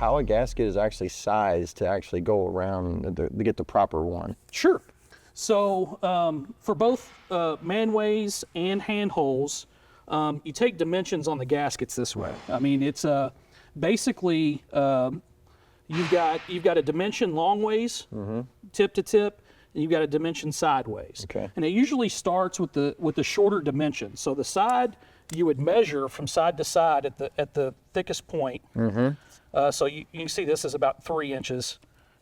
how a gasket is actually sized to actually go around to get the proper one? Sure. So for both Manways and handholes, you take dimensions on the gaskets this way. I mean, it's basically you've got a dimension long ways, tip to tip, and you've got a dimension sideways. Okay. And it usually starts with the shorter dimension. So the side you would measure from side to side at the thickest point. So you can see this is about 3 inches,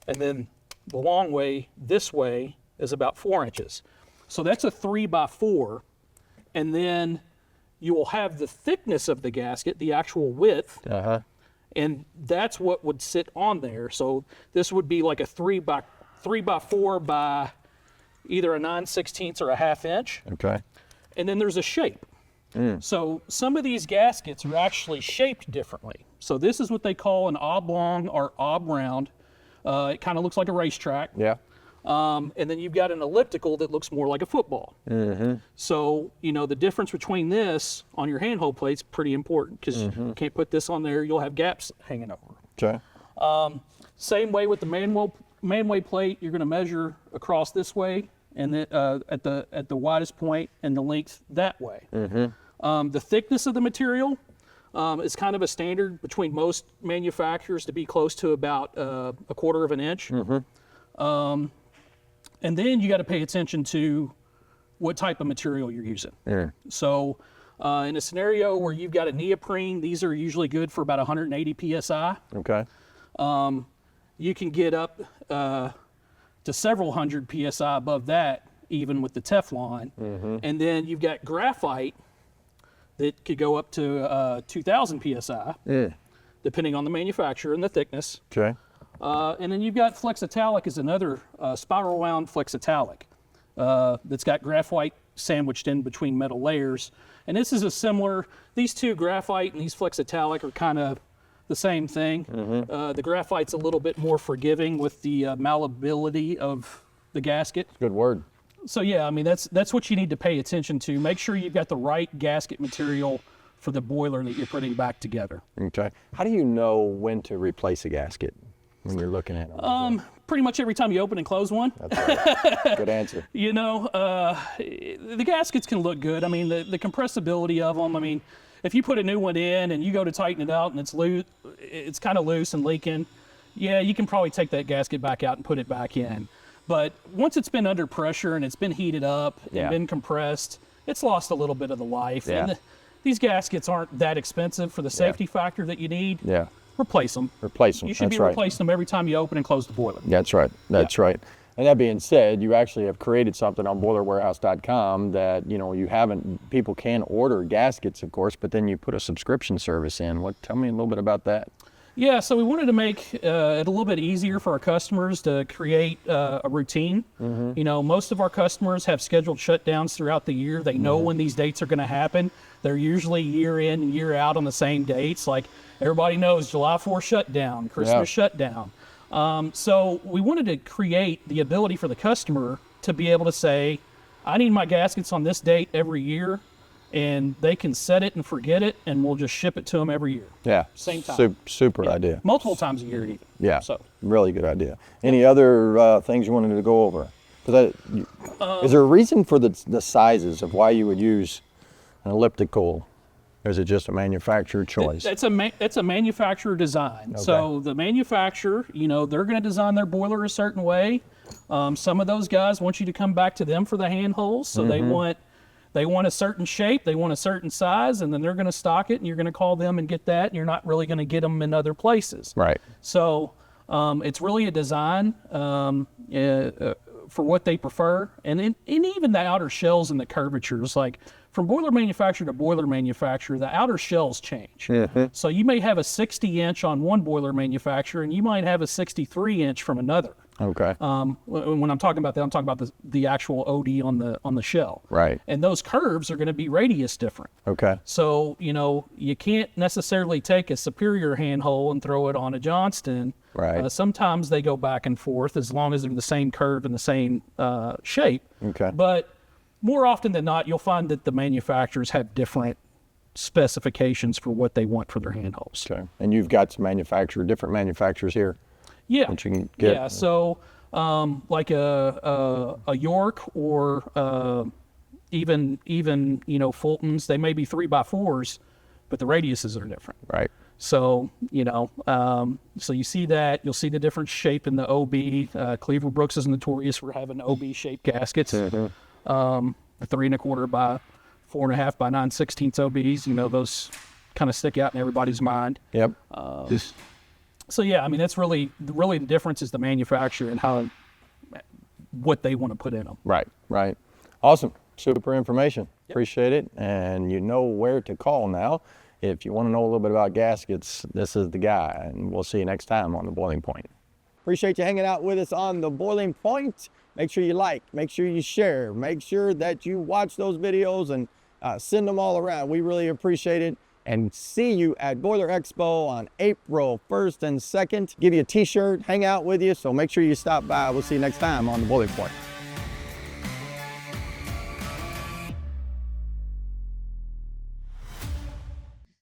and then the long way this way is about 4 inches. So that's a 3x4, and then you will have the thickness of the gasket, the actual width, and that's what would sit on there. So this would be like a 3x4 by either a 9/16 or a 1/2 inch. Okay. And then there's a shape. So some of these gaskets are actually shaped differently. So this is what they call an oblong or ob-round. It kind of looks like a racetrack. Yeah. And then you've got an elliptical that looks more like a football. So, you know, the difference between this on your handhole plate's pretty important, because you can't put this on there, you'll have gaps hanging over. Okay. Same way with the Manway plate, you're going to measure across this way, and then at the widest point, and the length that way. The thickness of the material is kind of a standard between most manufacturers to be close to about 1/4 of an inch. And then you got to pay attention to what type of material you're using. So in a scenario where you've got a neoprene, these are usually good for about 180 PSI. Okay. You can get up to several hundred PSI above that, even with the Teflon. And then you've got graphite that could go up to 2,000 PSI, depending on the manufacturer and the thickness. Okay. And then you've got flexitalic is another spiral wound flexitalic that's got graphite sandwiched in between metal layers. And this is a similar, these two, graphite and these flexitalic, are kind of the same thing. The graphite's a little bit more forgiving with the malleability of the gasket. Good word. So yeah, I mean, that's what you need to pay attention to. Make sure you've got the right gasket material for the boiler that you're putting back together. Okay. How do you know when to replace a gasket when you're looking at them? Pretty much every time you open and close one. That's right. Good answer. You know, the gaskets can look good. I mean, the compressibility of them, I mean, if you put a new one in and you go to tighten it out and it's loose, it's kind of loose and leaking, yeah, you can probably take that gasket back out and put it back in. But once it's been under pressure and it's been heated up and been compressed, it's lost a little bit of the life. And these gaskets aren't that expensive for the safety factor that you need. Replace them. Replace them. You should be replacing them every time you open and close the boiler. That's right. That's right. And that being said, you actually have created something on boilerwarehouse.com that, you know, you haven't, people can order gaskets, of course, but then you put a subscription service in. Tell me a little bit about that. Yeah, so we wanted to make it a little bit easier for our customers to create a routine. You know, most of our customers have scheduled shutdowns throughout the year. They know when these dates are going to happen. They're usually year in and year out on the same dates. Like everybody knows, July 4th shutdown, Christmas shutdown. So we wanted to create the ability for the customer to be able to say, I need my gaskets on this date every year, and they can set it and forget it, and we'll just ship it to them every year. Yeah. Same time. Super idea. Multiple times a year even. Yeah. So really good idea. Any other things you wanted to go over? Is there a reason for the sizes of why you would use an elliptical? Or is it just a manufacturer choice? It's a manufacturer design. Okay. So the manufacturer, you know, they're going to design their boiler a certain way. Some of those guys want you to come back to them for the handholes. So they want a certain shape, they want a certain size, and then they're going to stock it, and you're going to call them and get that, and you're not really going to get them in other places. Right. So it's really a design for what they prefer, and even the outer shells and the curvatures, like from boiler manufacturer to boiler manufacturer, the outer shells change. So you may have a 60-inch on one boiler manufacturer, and you might have a 63-inch from another. Okay. When I'm talking about that, I'm talking about the actual OD on the shell. Right. And those curves are going to be radius different. Okay. So, you know, you can't necessarily take a Superior handhole and throw it on a Johnston. Right. Sometimes they go back and forth as long as they're the same curve and the same shape. Okay. But more often than not, you'll find that the manufacturers have different specifications for what they want for their handholds. Okay. And you've got some different manufacturers here. Yeah. That you can get. Yeah. So like a York or even Fultons, they may be 3x4s, but the radiuses are different. Right. So so you see that, you'll see the different shape in the OB. Cleveland Brooks is notorious for having OB shaped gaskets. The 3 1/4 by 4 1/2 by 9/16 OBs. Those kind of stick out in everybody's mind. Yep. So yeah, I mean, that's really the difference is the manufacturer and what they want to put in them. Right. Right. Awesome. Super information. Yep. Appreciate it. And you know where to call now. If you want to know a little bit about gaskets, this is the guy. And we'll see you next time on The Boiling Point. Appreciate you hanging out with us on The Boiling Point. Make sure you like, make sure you share, make sure that you watch those videos and send them all around. We really appreciate it. And see you at Boiler Expo on April 1st and 2nd. Give you a t-shirt, hang out with you. So make sure you stop by. We'll see you next time on The Boiling Point.